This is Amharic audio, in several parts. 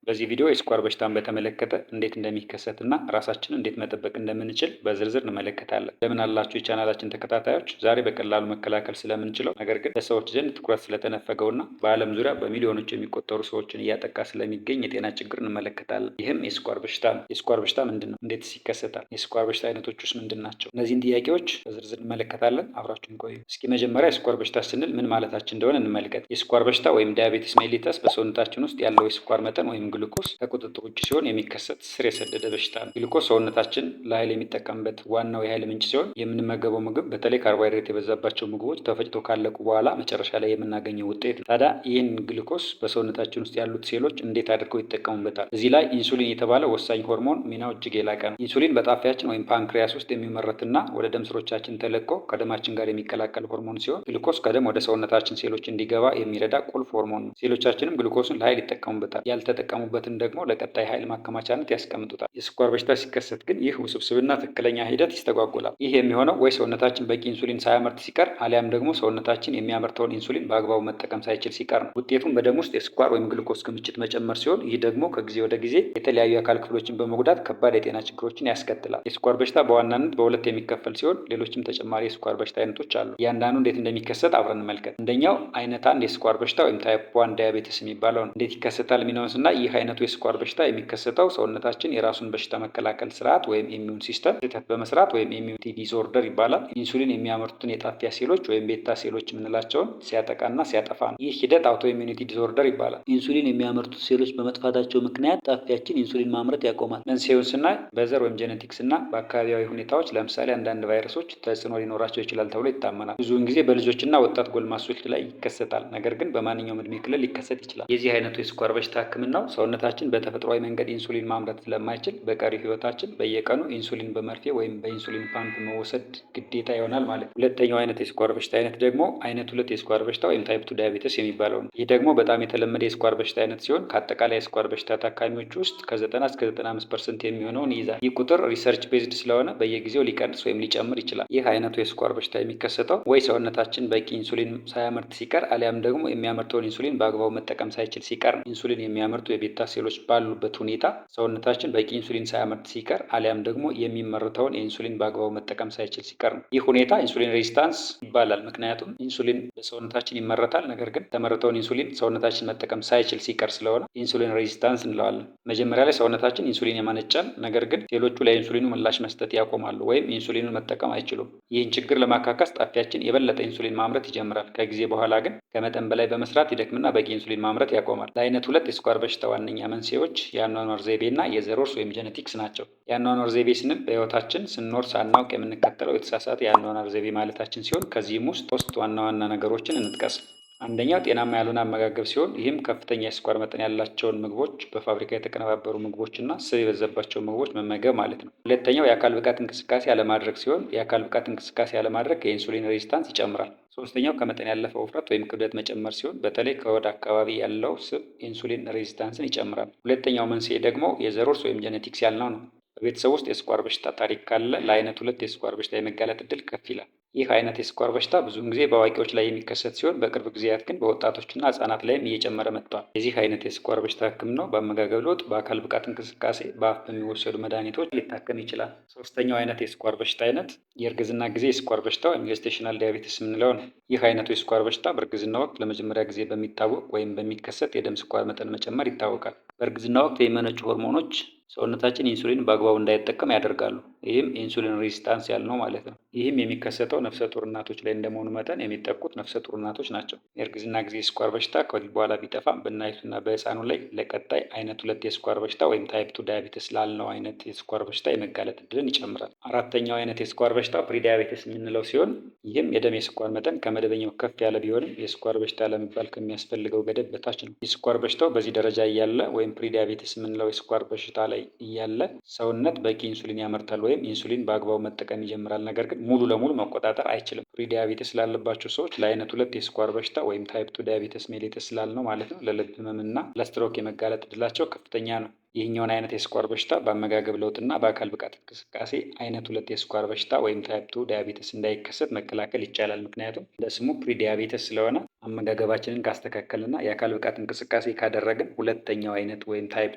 በዚህ ቪዲዮ የስኳር በሽታን በተመለከተ እንዴት እንደሚከሰትና ራሳችንን እንዴት መጠበቅ እንደምንችል በዝርዝር እንመለከታለን። እንደምን አላችሁ የቻናላችን ተከታታዮች? ዛሬ በቀላሉ መከላከል ስለምንችለው ነገር ግን በሰዎች ዘንድ ትኩረት ስለተነፈገውና በዓለም ዙሪያ በሚሊዮኖች የሚቆጠሩ ሰዎችን እያጠቃ ስለሚገኝ የጤና ችግር እንመለከታለን። ይህም የስኳር በሽታ ነው። የስኳር በሽታ ምንድን ነው? እንዴትስ ይከሰታል? የስኳር በሽታ አይነቶች ውስጥ ምንድን ናቸው? እነዚህን ጥያቄዎች በዝርዝር እንመለከታለን። አብራችሁን ቆዩ። እስኪ መጀመሪያ የስኳር በሽታ ስንል ምን ማለታችን እንደሆነ እንመልከት። የስኳር በሽታ ወይም ዲያቤቲስ ሜሊተስ በሰውነታችን ውስጥ ያለው የስኳር መጠን ወይም ግሉኮስ ከቁጥጥር ውጭ ሲሆን የሚከሰት ስር የሰደደ በሽታ ነው። ግሉኮስ ሰውነታችን ለኃይል የሚጠቀምበት ዋናው የኃይል ምንጭ ሲሆን የምንመገበው ምግብ በተለይ ካርቦሃይድሬት የበዛባቸው ምግቦች ተፈጭቶ ካለቁ በኋላ መጨረሻ ላይ የምናገኘው ውጤት ነው። ታዲያ ይህን ግሉኮስ በሰውነታችን ውስጥ ያሉት ሴሎች እንዴት አድርገው ይጠቀሙበታል? እዚህ ላይ ኢንሱሊን የተባለ ወሳኝ ሆርሞን ሚናው እጅግ የላቀ ነው። ኢንሱሊን በጣፊያችን ወይም ፓንክሪያስ ውስጥ የሚመረትና ወደ ደም ስሮቻችን ተለቆ ከደማችን ጋር የሚቀላቀል ሆርሞን ሲሆን ግሉኮስ ከደም ወደ ሰውነታችን ሴሎች እንዲገባ የሚረዳ ቁልፍ ሆርሞን ነው። ሴሎቻችንም ግሉኮስን ለኃይል ይጠቀሙበታል። ያልተጠቀሙበትን ደግሞ ለቀጣይ ኃይል ማከማቻነት ያስቀምጡታል። የስኳር በሽታ ሲከሰት ግን ይህ ውስብስብና ትክክለኛ ሂደት ይስተጓጎላል። ይህ የሚሆነው ወይ ሰውነታችን በቂ ኢንሱሊን ሳያመርት ሲቀር አሊያም ደግሞ ሰውነታችን የሚያመርተውን ኢንሱሊን በአግባቡ መጠቀም ሳይችል ሲቀር ነው። ውጤቱም በደም ውስጥ የስኳር ወይም ግሉኮስ ክምችት መጨመር ሲሆን ይህ ደግሞ ከጊዜ ወደ ጊዜ የተለያዩ የአካል ክፍሎችን በመጉዳት ከባድ የጤና ችግሮችን ያስከትላል። የስኳር በሽታ በዋናነት በሁለት የሚከፈል ሲሆን ሌሎችም ተጨማሪ የስኳር በሽታ አይነቶች አሉ። እያንዳንዱ እንዴት እንደሚከሰት አብረን እንመልከት። አንደኛው አይነት አንድ የስኳር በሽታ ወይም ታይፕ 1 ዳያቤቲስ የሚባለው ነው። እንዴት ይከሰታል የሚለውን ስናይ ይህ አይነቱ የስኳር በሽታ የሚከሰተው ሰውነታችን የራሱን በሽታ መከላከል ስርዓት ወይም ኢሚዩን ሲስተም ስህተት በመስራት ወይም ኢሚዩኒቲ ዲስኦርደር ይባላል። ኢንሱሊን የሚያመርቱትን የጣፊያ ሴሎች ወይም ቤታ ሴሎች የምንላቸውን ሲያጠቃና ሲያጠፋ ነው። ይህ ሂደት አውቶ ኢሚዩኒቲ ዲስኦርደር ይባላል። ኢንሱሊን የሚያመርቱት ሴሎች በመጥፋታቸው ምክንያት ጣፊያችን ኢንሱሊን ማምረት ያቆማል። መንስኤውን ስናይ በዘር ወይም ጄኔቲክስ እና በአካባቢያዊ ሁኔታዎች ለምሳሌ አንዳንድ ቫይረሶች ተጽዕኖ ሊኖራቸው ይችላል ተብሎ ይታመናል። ብዙውን ጊዜ በልጆችና ወጣት ጎልማሶች ላይ ይከሰታል፣ ነገር ግን በማንኛውም እድሜ ክልል ሊከሰት ይችላል። የዚህ አይነቱ የስኳር በሽታ ሕክምናው ሰውነታችን በተፈጥሯዊ መንገድ ኢንሱሊን ማምረት ስለማይችል በቀሪ ህይወታችን በየቀኑ ኢንሱሊን በመርፌ ወይም በኢንሱሊን ፓምፕ መወሰድ ግዴታ ይሆናል ማለት ነው። ሁለተኛው አይነት የስኳር በሽታ አይነት ደግሞ አይነት 2 የስኳር በሽታ ወይም ታይፕ 2 ዳያቤተስ የሚባለው ነው። ይህ ደግሞ በጣም የተለመደ የስኳር በሽታ አይነት ሲሆን ከአጠቃላይ የስኳር በሽታ ታካሚዎች ውስጥ ከ90 እስከ 95% የሚሆነውን ይይዛል። ይህ ቁጥር ሪሰርች ቤዝድ ስለሆነ በየጊዜው ሊቀንስ ወይም ሊጨምር ይችላል። ይህ አይነቱ የስኳር በሽታ የሚከሰተው ወይ ሰውነታችን በቂ ኢንሱሊን ሳያመርት ሲቀር አሊያም ደግሞ የሚያመርተውን ኢንሱሊን በአግባቡ መጠቀም ሳይችል ሲቀር ነው። ኢንሱሊን የሚያመርቱ የቤታ ሴሎች ባሉበት ሁኔታ ሰውነታችን በቂ ኢንሱሊን ሳያመርት ሲቀር አሊያም ደግሞ የሚመረተውን የኢንሱሊን በአግባቡ መጠቀም ሳይችል ሲቀር ነው። ይህ ሁኔታ ኢንሱሊን ሬዚስታንስ ይባላል። ምክንያቱም ኢንሱሊን በሰውነታችን ይመረታል፣ ነገር ግን የተመረተውን ኢንሱሊን ሰውነታችን መጠቀም ሳይችል ሲቀር ስለሆነ ኢንሱሊን ሬዚስታንስ እንለዋለን። መጀመሪያ ላይ ሰውነታችን ኢንሱሊን ያመነጫል፣ ነገር ግን ሴሎቹ ለኢንሱሊኑ ምላሽ መስጠት ያቆማሉ ወይም ኢንሱሊኑን መጠቀም አይችሉም። ይህን ችግር ለማካካስ ጣፊያችን የበለጠ ኢንሱሊን ማምረት ይጀምራል። ከጊዜ በኋላ ግን ከመጠን በላይ በመስራት ይደክምና በቂ ኢንሱሊን ማምረት ያቆማል። ለአይነት 2 የስኳር በሽታ ዋነኛ መንስኤዎች የአኗኗር ዘይቤና የዘር ውርስ ወይም ጄኔቲክስ ናቸው። የአኗኗር ዘይቤ ስንል በህይወታችን ስንኖር ሳናውቅ የምንከተለው የተሳሳተ የአኗኗር ዘይቤ ማለታችን ሲሆን ከዚህም ውስጥ ዋና ዋና ነገሮችን እንጥቀስ። አንደኛው ጤናማ ያልሆነ አመጋገብ ሲሆን ይህም ከፍተኛ የስኳር መጠን ያላቸውን ምግቦች፣ በፋብሪካ የተቀነባበሩ ምግቦችና ስብ የበዛባቸው ምግቦች መመገብ ማለት ነው። ሁለተኛው የአካል ብቃት እንቅስቃሴ አለማድረግ ሲሆን የአካል ብቃት እንቅስቃሴ አለማድረግ የኢንሱሊን ሬዚስታንስ ይጨምራል። ሶስተኛው ከመጠን ያለፈ ውፍረት ወይም ክብደት መጨመር ሲሆን በተለይ ከሆድ አካባቢ ያለው ስብ ኢንሱሊን ሬዚስታንስን ይጨምራል። ሁለተኛው መንስኤ ደግሞ የዘር ውርስ ወይም ጄኔቲክስ ያልነው ነው። በቤተሰብ ውስጥ የስኳር በሽታ ታሪክ ካለ ለአይነት 2 የስኳር በሽታ የመጋለጥ እድል ከፍ ይላል። ይህ አይነት የስኳር በሽታ ብዙውን ጊዜ በአዋቂዎች ላይ የሚከሰት ሲሆን በቅርብ ጊዜያት ግን በወጣቶችና ህጻናት ላይም እየጨመረ መጥቷል። የዚህ አይነት የስኳር በሽታ ህክምናው በአመጋገብ ለውጥ፣ በአካል ብቃት እንቅስቃሴ፣ በአፍ በሚወሰዱ መድኃኒቶች ሊታከም ይችላል። ሶስተኛው አይነት የስኳር በሽታ አይነት የእርግዝና ጊዜ የስኳር በሽታ ወይም ጌስቴሽናል ዲያቤቲስ የምንለው ነው። ይህ አይነቱ የስኳር በሽታ በእርግዝና ወቅት ለመጀመሪያ ጊዜ በሚታወቅ ወይም በሚከሰት የደም ስኳር መጠን መጨመር ይታወቃል። በእርግዝና ወቅት የሚመነጩ ሆርሞኖች ሰውነታችን ኢንሱሊን በአግባቡ እንዳይጠቀም ያደርጋሉ። ይህም ኢንሱሊን ሬዚስታንስ ያልነው ማለት ነው። ይህም የሚከሰተው ነፍሰ ጡር እናቶች ላይ እንደመሆኑ መጠን የሚጠቁት ነፍሰ ጡር እናቶች ናቸው። የእርግዝና ጊዜ የስኳር በሽታ ከወሊድ በኋላ ቢጠፋም በእናቲቱና በህፃኑ ላይ ለቀጣይ አይነት 2 የስኳር በሽታ ወይም ታይፕ 2 ዳያቤተስ ላልነው አይነት የስኳር በሽታ የመጋለጥ እድልን ይጨምራል። አራተኛው አይነት የስኳር በሽታ ፕሪዳያቤተስ የምንለው ሲሆን ይህም የደም የስኳር መጠን ከመደበኛው ከፍ ያለ ቢሆንም የስኳር በሽታ ለመባል ከሚያስፈልገው ገደብ በታች ነው። የስኳር በሽታው በዚህ ደረጃ እያለ ወይም ፕሪዳያቤተስ የምንለው የስኳር በሽታ ላይ እያለ ሰውነት በቂ ኢንሱሊን ያመርታል ወይም ኢንሱሊን በአግባቡ መጠቀም ይጀምራል። ነገር ግን ሙሉ ለሙሉ መቆጣጠር አይችልም። ፕሪዲያቤተስ ስላለባቸው ሰዎች ለአይነት 2 የስኳር በሽታ ወይም ታይፕ 2 ዳያቤተስ ሜሊተስ ስላልነው ማለት ነው ለልብ ህመምና ለስትሮክ የመጋለጥ እድላቸው ከፍተኛ ነው። ይህኛውን አይነት የስኳር በሽታ በአመጋገብ ለውጥና በአካል ብቃት እንቅስቃሴ አይነት 2 የስኳር በሽታ ወይም ታይፕ 2 ዳያቤተስ እንዳይከሰት መከላከል ይቻላል። ምክንያቱም እንደ ስሙ ፕሪዲያቤተስ ስለሆነ አመጋገባችንን ካስተካከልና የአካል ብቃት እንቅስቃሴ ካደረግን ሁለተኛው አይነት ወይም ታይፕ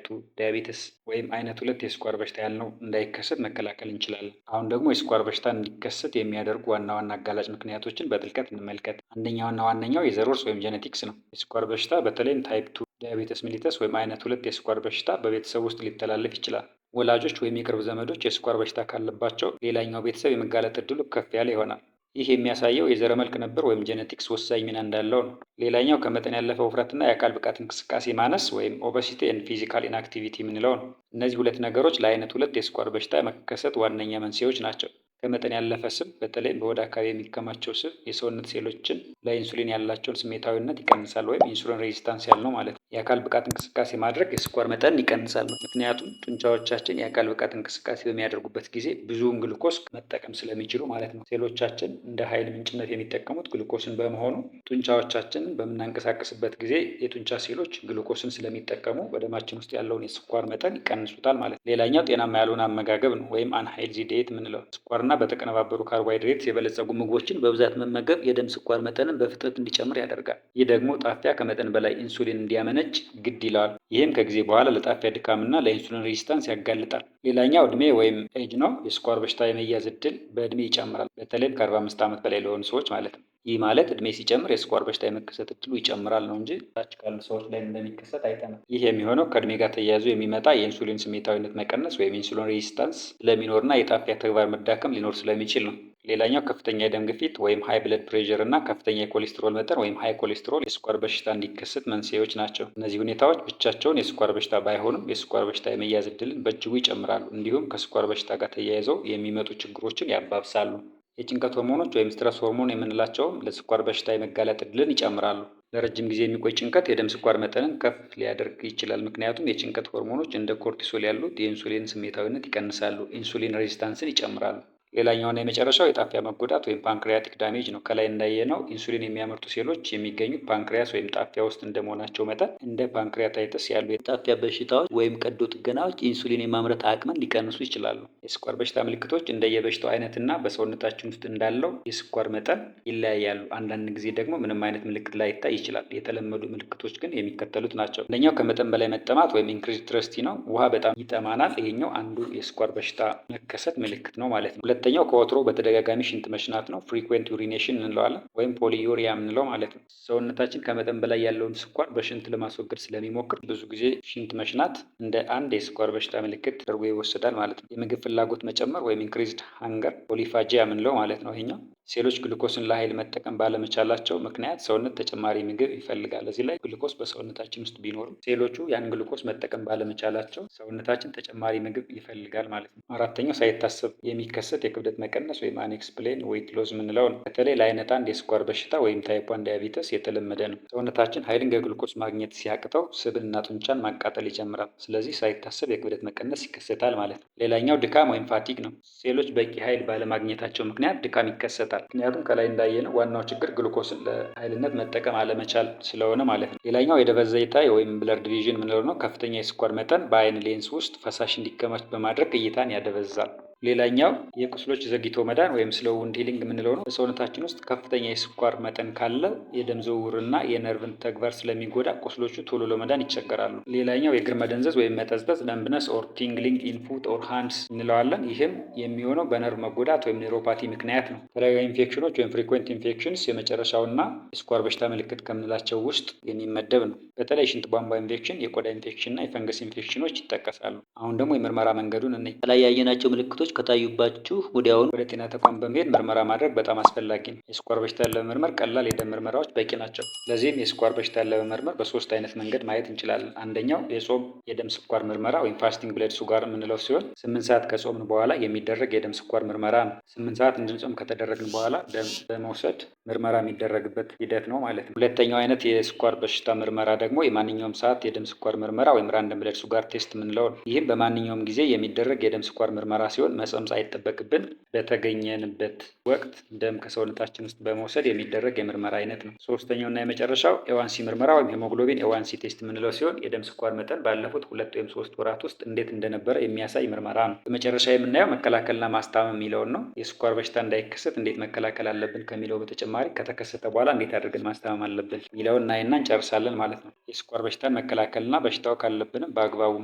2 ዲያቤትስ ወይም አይነት 2 የስኳር በሽታ ያልነው እንዳይከሰት መከላከል እንችላለን። አሁን ደግሞ የስኳር በሽታ እንዲከሰት የሚያደርጉ ዋና ዋና አጋላጭ ምክንያቶችን በጥልቀት እንመልከት። አንደኛውና ዋነኛው የዘር ውርስ ወይም ጄኔቲክስ ነው። የስኳር በሽታ በተለይም ታይፕ 2 ዲያቤትስ ሚሊተስ ወይም አይነት 2 የስኳር በሽታ በቤተሰብ ውስጥ ሊተላለፍ ይችላል። ወላጆች ወይም የቅርብ ዘመዶች የስኳር በሽታ ካለባቸው ሌላኛው ቤተሰብ የመጋለጥ እድሉ ከፍ ያለ ይሆናል። ይህ የሚያሳየው የዘረመል ቅንብር ወይም ጄኔቲክስ ወሳኝ ሚና እንዳለው ነው። ሌላኛው ከመጠን ያለፈ ውፍረትና የአካል ብቃት እንቅስቃሴ ማነስ ወይም ኦበሲቲ ኤንድ ፊዚካል ኢንአክቲቪቲ የምንለው ነው። እነዚህ ሁለት ነገሮች ለአይነት 2 የስኳር በሽታ መከሰት ዋነኛ መንስኤዎች ናቸው። ከመጠን ያለፈ ስብ በተለይም በሆድ አካባቢ የሚከማቸው ስብ የሰውነት ሴሎችን ለኢንሱሊን ያላቸውን ስሜታዊነት ይቀንሳል ወይም ኢንሱሊን ሬዚስታንስ ያልነው ማለት ነው። የአካል ብቃት እንቅስቃሴ ማድረግ የስኳር መጠን ይቀንሳል። ምክንያቱም ጡንቻዎቻችን የአካል ብቃት እንቅስቃሴ በሚያደርጉበት ጊዜ ብዙውን ግሉኮስ መጠቀም ስለሚችሉ ማለት ነው። ሴሎቻችን እንደ ኃይል ምንጭነት የሚጠቀሙት ግሉኮስን በመሆኑ ጡንቻዎቻችንን በምናንቀሳቀስበት ጊዜ የጡንቻ ሴሎች ግሉኮስን ስለሚጠቀሙ በደማችን ውስጥ ያለውን የስኳር መጠን ይቀንሱታል ማለት ነው። ሌላኛው ጤናማ ያልሆነ አመጋገብ ነው ወይም አንሄልዚ ዲየት የምንለው ስኳርና በተቀነባበሩ ካርቦሃይድሬትስ የበለጸጉ ምግቦችን በብዛት መመገብ የደም ስኳር መጠንን በፍጥነት እንዲጨምር ያደርጋል። ይህ ደግሞ ጣፊያ ከመጠን በላይ ኢንሱሊን እንዲያመነጭ ግድ ይለዋል። ይህም ከጊዜ በኋላ ለጣፊያ ድካምና ለኢንሱሊን ሬዚስታንስ ያጋልጣል። ሌላኛው እድሜ ወይም ኤጅ ነው። የስኳር በሽታ የመያዝ እድል በእድሜ ይጨምራል። በተለይም ከ45 ዓመት በላይ ለሆኑ ሰዎች ማለት ነው። ይህ ማለት እድሜ ሲጨምር የስኳር በሽታ የመከሰት እድሉ ይጨምራል ነው እንጂ ታች ካሉ ሰዎች ላይ እንደሚከሰት አይተናል። ይህ የሚሆነው ከእድሜ ጋር ተያይዞ የሚመጣ የኢንሱሊን ስሜታዊነት መቀነስ ወይም ኢንሱሊን ሬዚስታንስ ስለሚኖርና የጣፊያ ተግባር መዳከም ሊኖር ስለሚችል ነው። ሌላኛው ከፍተኛ የደም ግፊት ወይም ሃይ ብለድ ፕሬሸር እና ከፍተኛ የኮሌስትሮል መጠን ወይም ሃይ ኮሌስትሮል የስኳር በሽታ እንዲከሰት መንስኤዎች ናቸው። እነዚህ ሁኔታዎች ብቻቸውን የስኳር በሽታ ባይሆኑም የስኳር በሽታ የመያዝ እድልን በእጅጉ ይጨምራሉ። እንዲሁም ከስኳር በሽታ ጋር ተያይዘው የሚመጡ ችግሮችን ያባብሳሉ። የጭንቀት ሆርሞኖች ወይም ስትረስ ሆርሞን የምንላቸውም ለስኳር በሽታ የመጋለጥ እድልን ይጨምራሉ። ለረጅም ጊዜ የሚቆይ ጭንቀት የደም ስኳር መጠንን ከፍ ሊያደርግ ይችላል። ምክንያቱም የጭንቀት ሆርሞኖች እንደ ኮርቲሶል ያሉት የኢንሱሊን ስሜታዊነት ይቀንሳሉ፣ ኢንሱሊን ሬዚስታንስን ይጨምራሉ። ሌላኛውና የመጨረሻው የጣፊያ መጎዳት ወይም ፓንክሪያቲክ ዳሜጅ ነው። ከላይ እንዳየነው ኢንሱሊን የሚያመርቱ ሴሎች የሚገኙት ፓንክሪያስ ወይም ጣፊያ ውስጥ እንደመሆናቸው መጠን እንደ ፓንክሪያታይተስ ያሉ የጣፊያ በሽታዎች ወይም ቀዶ ጥገናዎች ኢንሱሊን የማምረት አቅምን ሊቀንሱ ይችላሉ። የስኳር በሽታ ምልክቶች እንደየበሽታው አይነትና በሰውነታችን ውስጥ እንዳለው የስኳር መጠን ይለያያሉ። አንዳንድ ጊዜ ደግሞ ምንም አይነት ምልክት ላይታይ ይችላል። የተለመዱ ምልክቶች ግን የሚከተሉት ናቸው። አንደኛው ከመጠን በላይ መጠማት ወይም ኢንክሪዝ ትረስቲ ነው። ውሃ በጣም ይጠማናል። ይሄኛው አንዱ የስኳር በሽታ መከሰት ምልክት ነው ማለት ነው። ሁለተኛው ከወትሮ በተደጋጋሚ ሽንት መሽናት ነው። ፍሪኩዌንት ዩሪኔሽን እንለዋለን ወይም ፖሊዩሪያ የምንለው ማለት ነው። ሰውነታችን ከመጠን በላይ ያለውን ስኳር በሽንት ለማስወገድ ስለሚሞክር ብዙ ጊዜ ሽንት መሽናት እንደ አንድ የስኳር በሽታ ምልክት ተደርጎ ይወሰዳል ማለት ነው። የምግብ ፍላጎት መጨመር ወይም ኢንክሪዝድ ሃንገር ፖሊፋጂያ የምንለው ማለት ነው። ይሄኛው ሴሎች ግሉኮስን ለኃይል መጠቀም ባለመቻላቸው ምክንያት ሰውነት ተጨማሪ ምግብ ይፈልጋል። እዚህ ላይ ግሉኮስ በሰውነታችን ውስጥ ቢኖርም ሴሎቹ ያን ግሉኮስ መጠቀም ባለመቻላቸው ሰውነታችን ተጨማሪ ምግብ ይፈልጋል ማለት ነው። አራተኛው ሳይታሰብ የሚከሰት የክብደት መቀነስ ወይም አንኤክስፕሌን ዌይት ሎዝ የምንለው ነው። በተለይ ለአይነት 1 የስኳር በሽታ ወይም ታይፕ 1 ዲያቤተስ የተለመደ ነው። ሰውነታችን ኃይልን ከግሉኮስ ማግኘት ሲያቅተው ስብንና ጡንቻን ማቃጠል ይጀምራል። ስለዚህ ሳይታሰብ የክብደት መቀነስ ይከሰታል ማለት ነው። ሌላኛው ድካም ወይም ፋቲግ ነው። ሴሎች በቂ ኃይል ባለማግኘታቸው ምክንያት ድካም ይከሰታል። ምክንያቱም ከላይ እንዳየነው ዋናው ችግር ግሉኮስን ለኃይልነት መጠቀም አለመቻል ስለሆነ ማለት ነው። ሌላኛው የደበዘዘ እይታ ወይም ብለርድ ቪዥን የምንለው ነው። ከፍተኛ የስኳር መጠን በአይን ሌንስ ውስጥ ፈሳሽ እንዲከማች በማድረግ እይታን ያደበዝዛል። ሌላኛው የቁስሎች ዘግይቶ መዳን ወይም ስሎው ውንድ ሂሊንግ የምንለው ነው። በሰውነታችን ውስጥ ከፍተኛ የስኳር መጠን ካለ የደም ዝውውርና የነርቭን ተግባር ስለሚጎዳ ቁስሎቹ ቶሎ ለመዳን ይቸገራሉ። ሌላኛው የእግር መደንዘዝ ወይም መጠዝጠዝ ለምብነስ ኦር ቲንግሊንግ ኢን ፉት ኦር ሃንድስ እንለዋለን። ይህም የሚሆነው በነርቭ መጎዳት ወይም ኒውሮፓቲ ምክንያት ነው። ተደጋጋሚ ኢንፌክሽኖች ወይም ፍሪኩዌንት ኢንፌክሽንስ የመጨረሻውና የስኳር በሽታ ምልክት ከምንላቸው ውስጥ የሚመደብ ነው። በተለይ ሽንት ቧንቧ ኢንፌክሽን፣ የቆዳ ኢንፌክሽን እና የፈንገስ ኢንፌክሽኖች ይጠቀሳሉ። አሁን ደግሞ የምርመራ መንገዱን እንይ። ከላይ ያየናቸው ምልክቶች ከታዩባችሁ ወዲያውኑ ወደ ጤና ተቋም በመሄድ ምርመራ ማድረግ በጣም አስፈላጊ ነው። የስኳር በሽታን ለመመርመር ቀላል የደም ምርመራዎች በቂ ናቸው። ለዚህም የስኳር በሽታን ለመመርመር በሶስት አይነት መንገድ ማየት እንችላለን። አንደኛው የጾም የደም ስኳር ምርመራ ወይም ፋስቲንግ ብለድ ሱጋር የምንለው ሲሆን 8 ሰዓት ከጾምን በኋላ የሚደረግ የደም ስኳር ምርመራ ነው። 8 ሰዓት እንድንጾም ከተደረግን በኋላ ደም በመውሰድ ምርመራ የሚደረግበት ሂደት ነው ማለት ነው። ሁለተኛው አይነት የስኳር በሽታ ምርመራ ደግሞ የማንኛውም ሰዓት የደም ስኳር ምርመራ ወይም ራንደም ብለድ ሱጋር ቴስት የምንለው ነው። ይህም በማንኛውም ጊዜ የሚደረግ የደም ስኳር ምርመራ ሲሆን መጾም ሳይጠበቅብን በተገኘንበት ወቅት ደም ከሰውነታችን ውስጥ በመውሰድ የሚደረግ የምርመራ አይነት ነው። ሶስተኛውና የመጨረሻው ኤዋንሲ ምርመራ ወይም ሄሞግሎቢን ኤዋንሲ ቴስት የምንለው ሲሆን የደም ስኳር መጠን ባለፉት 2 ወይም 3 ወራት ውስጥ እንዴት እንደነበረ የሚያሳይ ምርመራ ነው። በመጨረሻ የምናየው መከላከልና ማስታመም የሚለውን ነው። የስኳር በሽታ እንዳይከሰት እንዴት መከላከል አለብን ከሚለው በተጨማሪ ከተከሰተ በኋላ እንዴት አድርገን ማስታመም አለብን የሚለውን እናይና እንጨርሳለን ማለት ነው። የስኳር በሽታን መከላከልና በሽታው ካለብንም በአግባቡ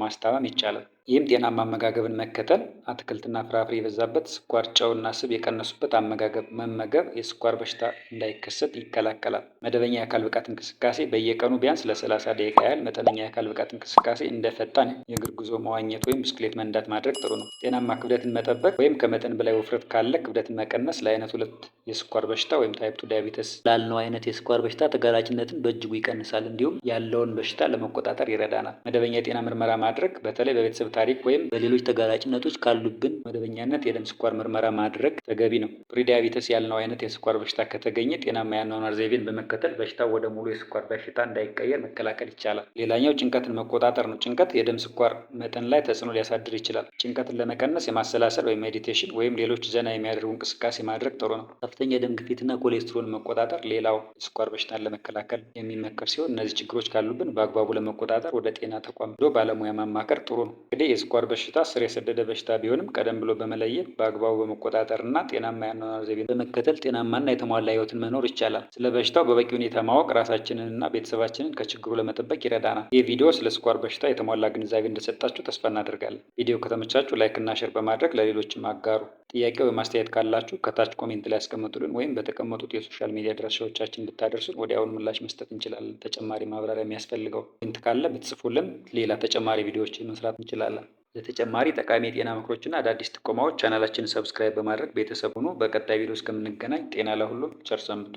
ማስታመም ይቻላል። ይህም ጤናማ አመጋገብን መከተል፣ አትክልትና ፍራፍሬ የበዛበት፣ ስኳር፣ ጨውና ስብ የቀነሱበት አመጋገብ መመገብ የስኳር በሽታ እንዳይከሰት ይከላከላል። መደበኛ የአካል ብቃት እንቅስቃሴ በየቀኑ ቢያንስ ለ30 ደቂቃ ያህል መጠነኛ የአካል ብቃት እንቅስቃሴ እንደ ፈጣን የእግር ጉዞ፣ መዋኘት ወይም ብስክሌት መንዳት ማድረግ ጥሩ ነው። ጤናማ ክብደትን መጠበቅ ወይም ከመጠን በላይ ውፍረት ካለ ክብደትን መቀነስ ለአይነት 2 የስኳር በሽታ ወይም ታይፕ 2 ዳያቢተስ ላልነው አይነት የስኳር በሽታ ተጋላጭነትን በእጅጉ ይቀንሳል። እንዲሁም ያለውን በሽታ ለመቆጣጠር ይረዳናል። መደበኛ የጤና ምርመራ ማድረግ በተለይ በቤተሰብ ታሪክ ወይም በሌሎች ተጋላጭነቶች ካሉብን መደበኛነት የደም ስኳር ምርመራ ማድረግ ተገቢ ነው። ፕሪዲያቢተስ ያልነው አይነት የስኳር በሽታ ከተገኘ ጤናማ የአኗኗር ዘይቤን በመከተል በሽታው ወደ ሙሉ የስኳር በሽታ እንዳይቀየር መከላከል ይቻላል። ሌላኛው ጭንቀትን መቆጣጠር ነው። ጭንቀት የደም ስኳር መጠን ላይ ተጽዕኖ ሊያሳድር ይችላል። ጭንቀትን ለመቀነስ የማሰላሰል ወይም ሜዲቴሽን ወይም ሌሎች ዘና የሚያደርጉ እንቅስቃሴ ማድረግ ጥሩ ነው። ከፍተኛ የደም ግፊትና ኮሌስትሮል መቆጣጠር ሌላው የስኳር በሽታን ለመከላከል የሚመከር ሲሆን እነዚህ ችግሮች ካሉብን በአግባቡ ለመቆጣጠር ወደ ጤና ተቋም ሄዶ ባለሙያ ማማከር ጥሩ ነው። እንግዲህ የስኳር በሽታ ስር የሰደደ በሽታ ቢሆንም ቀደም ብሎ በመለየት በአግባቡ በመቆጣጠር እና ጤናማ የአኗኗር ዘይቤን በመከተል ጤናማና የተሟላ ህይወትን መኖር ይቻላል። ስለ በሽታው በበቂ ሁኔታ ማወቅ ራሳችንንና ቤተሰባችንን ከችግሩ ለመጠበቅ ይረዳናል። ይህ ቪዲዮ ስለ ስኳር በሽታ የተሟላ ግንዛቤ እንደሰጣችሁ ተስፋ እናደርጋለን። ቪዲዮ ከተመቻችሁ ላይክ እና ሼር በማድረግ ለሌሎችም አጋሩ። ጥያቄ ወይም አስተያየት ካላችሁ ከታች ኮሜንት ላይ ያስቀምጡልን ወይም በተቀመጡት የሶሻል ሚዲያ አድራሻዎቻችን ብታደርሱን ወዲያውኑ ምላሽ መስጠት እንችላለን። ተጨማሪ ማብራሪያ የሚያስፈልገው ኮሜንት ካለ ብትጽፉልን ሌላ ተጨማሪ ቪዲዮዎችን መስራት እንችላለን። ለተጨማሪ ጠቃሚ የጤና ምክሮችና አዳዲስ ጥቆማዎች ቻናላችንን ሰብስክራይብ በማድረግ ቤተሰብ ሁኑ። በቀጣይ ቪዲዮ እስከምንገናኝ ጤና ለሁሉም፣ ቸር ሰንብቱ።